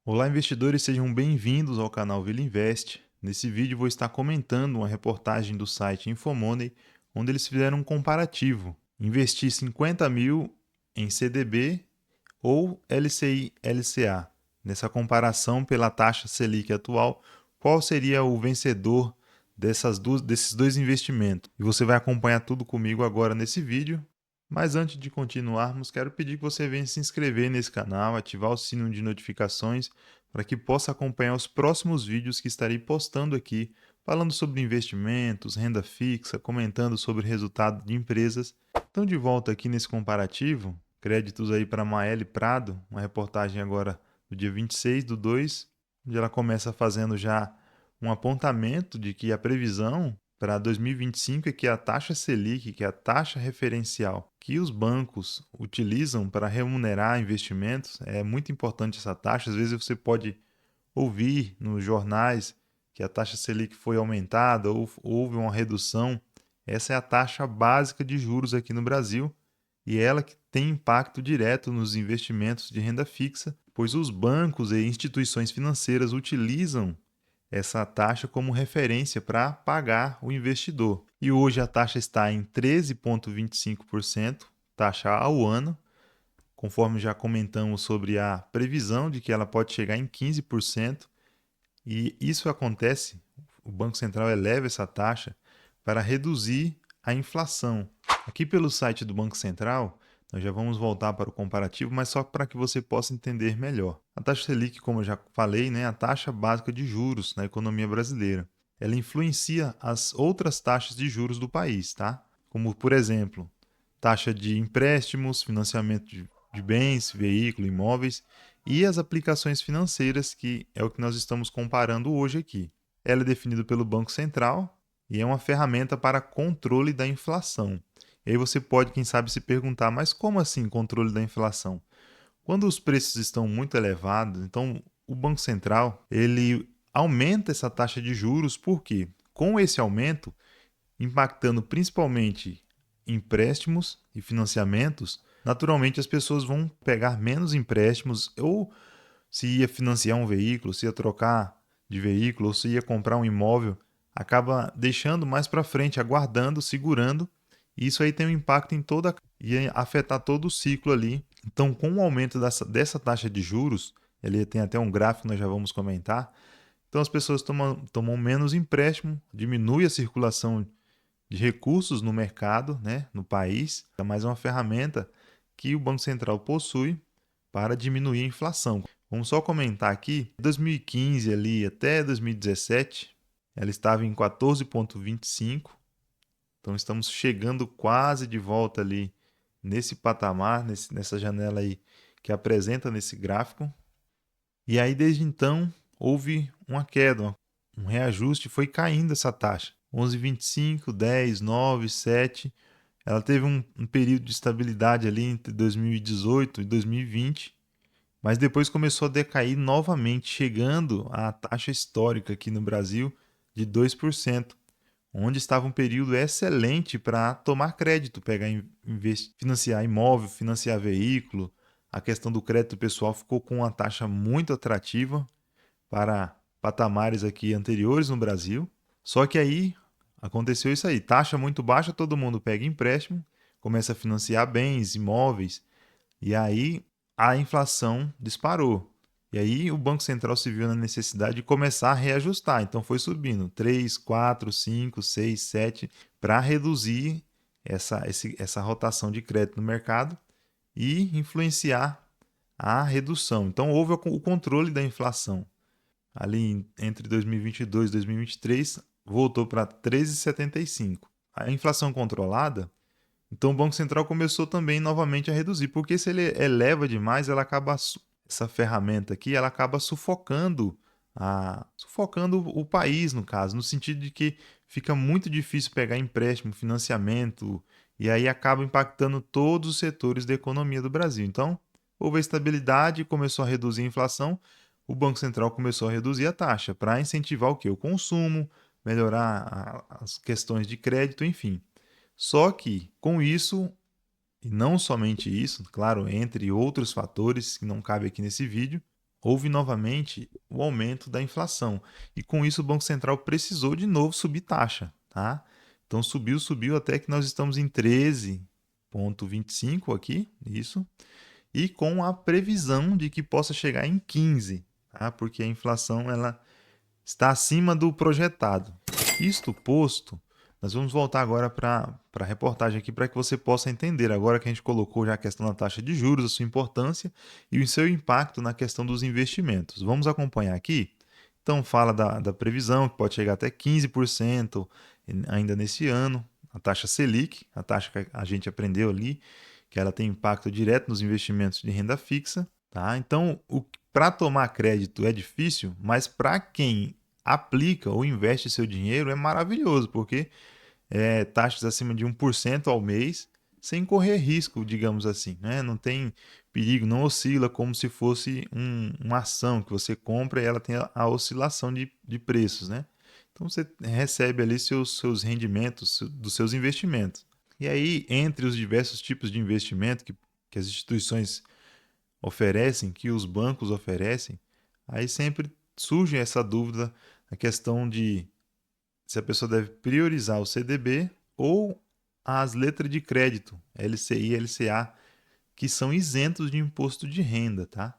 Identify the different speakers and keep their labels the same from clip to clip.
Speaker 1: Olá, investidores, sejam bem-vindos ao canal Vila Invest. Nesse vídeo vou estar comentando uma reportagem do site Infomoney, onde eles fizeram um comparativo. Investir 50 mil em CDB ou LCI LCA. Nessa comparação pela taxa Selic atual, qual seria o vencedor desses dois investimentos? E você vai acompanhar tudo comigo agora nesse vídeo. Mas antes de continuarmos, quero pedir que você venha se inscrever nesse canal, ativar o sino de notificações para que possa acompanhar os próximos vídeos que estarei postando aqui, falando sobre investimentos, renda fixa, comentando sobre resultado de empresas. Então, de volta aqui nesse comparativo, créditos aí para Maeli Prado, uma reportagem agora do dia 26/2, onde ela começa fazendo já um apontamento de que a previsão para 2025 é que a taxa Selic, que é a taxa referencial que os bancos utilizam para remunerar investimentos, é muito importante essa taxa. Às vezes você pode ouvir nos jornais que a taxa Selic foi aumentada ou houve uma redução. Essa é a taxa básica de juros aqui no Brasil e é ela que tem impacto direto nos investimentos de renda fixa, pois os bancos e instituições financeiras utilizam essa taxa como referência para pagar o investidor. E hoje a taxa está em 13,25%, taxa ao ano, conforme já comentamos sobre a previsão de que ela pode chegar em 15%, e isso acontece, o Banco Central eleva essa taxa para reduzir a inflação. Aqui pelo site do Banco Central, nós já vamos voltar para o comparativo, mas só para que você possa entender melhor. A taxa Selic, como eu já falei, é a taxa básica de juros na economia brasileira. Ela influencia as outras taxas de juros do país, tá? Como, por exemplo, taxa de empréstimos, financiamento de bens, veículos, imóveis e as aplicações financeiras, que é o que nós estamos comparando hoje aqui. Ela é definida pelo Banco Central e é uma ferramenta para controle da inflação. E aí você pode, quem sabe, se perguntar, mas como assim controle da inflação? Quando os preços estão muito elevados, então o Banco Central ele aumenta essa taxa de juros, porque com esse aumento, impactando principalmente empréstimos e financiamentos, naturalmente as pessoas vão pegar menos empréstimos, ou se ia financiar um veículo, se ia trocar de veículo, ou se ia comprar um imóvel, acaba deixando mais para frente, aguardando, segurando, e isso aí tem um impacto em toda e afetar todo o ciclo ali. Então, com o aumento dessa taxa de juros, ele tem até um gráfico que nós já vamos comentar. Então, as pessoas tomam menos empréstimo, diminui a circulação de recursos no mercado, né, no país. É mais uma ferramenta que o Banco Central possui para diminuir a inflação. Vamos só comentar aqui, 2015 ali até 2017, ela estava em 14,25. Então estamos chegando quase de volta ali nesse patamar, nessa janela aí que apresenta nesse gráfico. E aí desde então houve uma queda, um reajuste, foi caindo essa taxa. 11,25, 10, 9, 7. Ela teve um período de estabilidade ali entre 2018 e 2020, mas depois começou a decair novamente, chegando à taxa histórica aqui no Brasil de 2%, onde estava um período excelente para tomar crédito, pegar, financiar imóvel, financiar veículo. A questão do crédito pessoal ficou com uma taxa muito atrativa para patamares aqui anteriores no Brasil. Só que aí aconteceu isso aí, taxa muito baixa, todo mundo pega empréstimo, começa a financiar bens, imóveis, e aí a inflação disparou. E aí o Banco Central se viu na necessidade de começar a reajustar. Então foi subindo 3, 4, 5, 6, 7 para reduzir essa rotação de crédito no mercado e influenciar a redução. Então houve o controle da inflação. Ali entre 2022 e 2023 voltou para 13,75. A inflação controlada, então o Banco Central começou também novamente a reduzir, porque se ele eleva demais, essa ferramenta aqui, ela acaba sufocando o país, no caso, no sentido de que fica muito difícil pegar empréstimo, financiamento, e aí acaba impactando todos os setores da economia do Brasil. Então, houve a estabilidade, começou a reduzir a inflação, o Banco Central começou a reduzir a taxa para incentivar o quê? O consumo, melhorar as questões de crédito, enfim. Só que, com isso, e não somente isso, claro, entre outros fatores que não cabe aqui nesse vídeo, houve novamente o aumento da inflação. E com isso o Banco Central precisou de novo subir taxa, tá? Então subiu até que nós estamos em 13,25 aqui, isso. E com a previsão de que possa chegar em 15, tá? Porque a inflação ela está acima do projetado. Isto posto, nós vamos voltar agora para a reportagem aqui para que você possa entender, agora que a gente colocou já a questão da taxa de juros, a sua importância e o seu impacto na questão dos investimentos. Vamos acompanhar aqui? Então, fala da previsão, que pode chegar até 15% ainda nesse ano. A taxa Selic, a taxa que a gente aprendeu ali, que ela tem impacto direto nos investimentos de renda fixa. Tá? Então, para tomar crédito é difícil, mas para quem aplica ou investe seu dinheiro é maravilhoso, porque taxas acima de 1% ao mês, sem correr risco, digamos assim. Né? Não tem perigo, não oscila como se fosse uma ação que você compra e ela tem a oscilação de preços. Né? Então você recebe ali seus rendimentos dos seus investimentos. E aí, entre os diversos tipos de investimento que as instituições oferecem, que os bancos oferecem, aí sempre surge essa dúvida, a questão de se a pessoa deve priorizar o CDB ou as letras de crédito, LCI e LCA, que são isentos de imposto de renda, tá?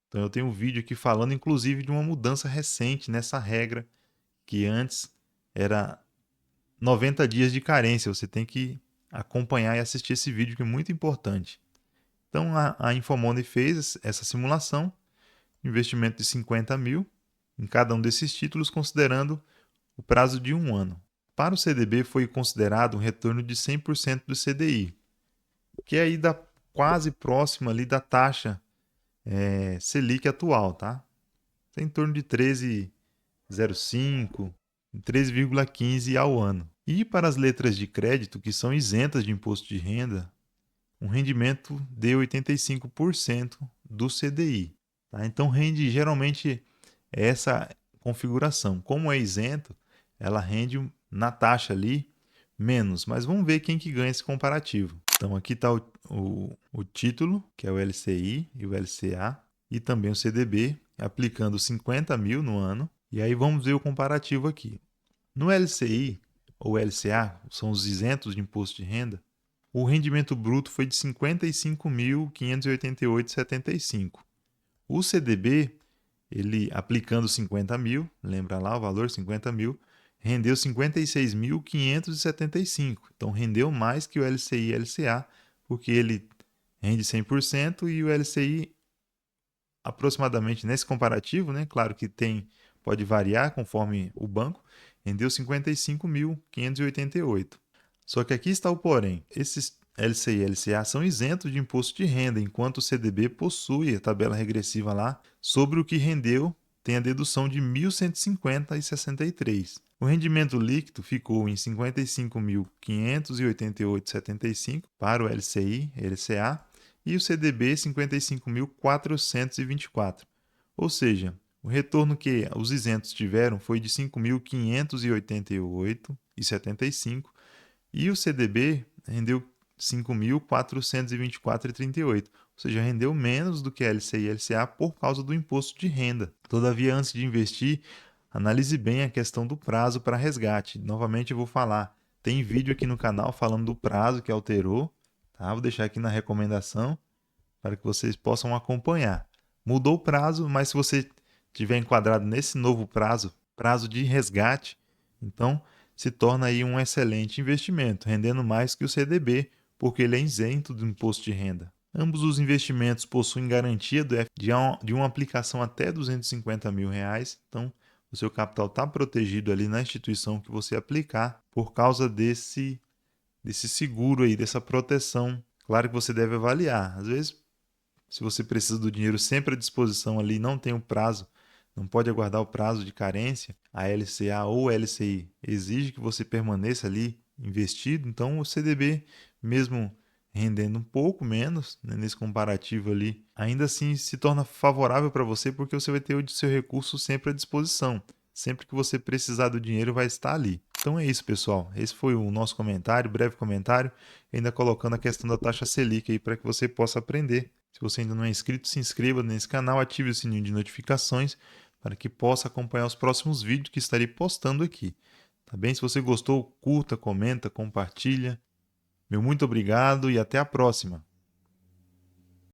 Speaker 1: Então eu tenho um vídeo aqui falando inclusive de uma mudança recente nessa regra, que antes era 90 dias de carência. Você tem que acompanhar e assistir esse vídeo que é muito importante. Então a Infomoney fez essa simulação, investimento de 50 mil em cada um desses títulos, considerando o prazo de um ano. Para o CDB foi considerado um retorno de 100% do CDI, que é aí quase próximo ali da taxa Selic atual, tá? Em torno de 13,05, 13,15 ao ano. E para as letras de crédito, que são isentas de imposto de renda, um rendimento de 85% do CDI. Tá? Então rende geralmente essa configuração. Como é isento, ela rende na taxa ali menos. Mas vamos ver quem que ganha esse comparativo. Então aqui está o título, que é o LCI e o LCA, e também o CDB, aplicando 50 mil no ano. E aí vamos ver o comparativo aqui. No LCI ou LCA, são os isentos de imposto de renda, o rendimento bruto foi de 55.588,75. O CDB, ele aplicando 50 mil, lembra lá o valor, 50 mil, rendeu 56.575. Então, rendeu mais que o LCI e LCA, porque ele rende 100% e o LCI aproximadamente nesse comparativo, né? Claro que pode variar conforme o banco, rendeu 55.588. Só que aqui está o porém. Esses LCI e LCA são isentos de imposto de renda, enquanto o CDB possui a tabela regressiva lá sobre o que rendeu, tem a dedução de 1.150,63. O rendimento líquido ficou em 55.588,75 para o LCI e LCA e o CDB 55.424. Ou seja, o retorno que os isentos tiveram foi de 5.588,75 e o CDB rendeu 5.424,38, ou seja, rendeu menos do que a LCI e LCA por causa do imposto de renda. Todavia, antes de investir, analise bem a questão do prazo para resgate. Novamente eu vou falar, tem vídeo aqui no canal falando do prazo que alterou, tá? Vou deixar aqui na recomendação para que vocês possam acompanhar. Mudou o prazo, mas se você tiver enquadrado nesse novo prazo, prazo de resgate, então se torna aí um excelente investimento, rendendo mais que o CDB, porque ele é isento do imposto de renda. Ambos os investimentos possuem garantia de uma aplicação até R$ 250 mil, então o seu capital está protegido ali na instituição que você aplicar por causa desse seguro aí, dessa proteção. Claro que você deve avaliar. Às vezes, se você precisa do dinheiro sempre à disposição ali, não tem o prazo, não pode aguardar o prazo de carência, a LCA ou LCI exige que você permaneça ali investido, então o CDB, mesmo rendendo um pouco menos, né, nesse comparativo ali, ainda assim se torna favorável para você porque você vai ter o seu recurso sempre à disposição. Sempre que você precisar do dinheiro vai estar ali. Então é isso, pessoal. Esse foi o nosso comentário, breve comentário, ainda colocando a questão da taxa Selic aí para que você possa aprender Se você ainda não é inscrito, se inscreva nesse canal, ative o sininho de notificações para que possa acompanhar os próximos vídeos que estarei postando aqui. Tá bem? Se você gostou, curta, comenta, compartilha. Meu muito obrigado e até a próxima!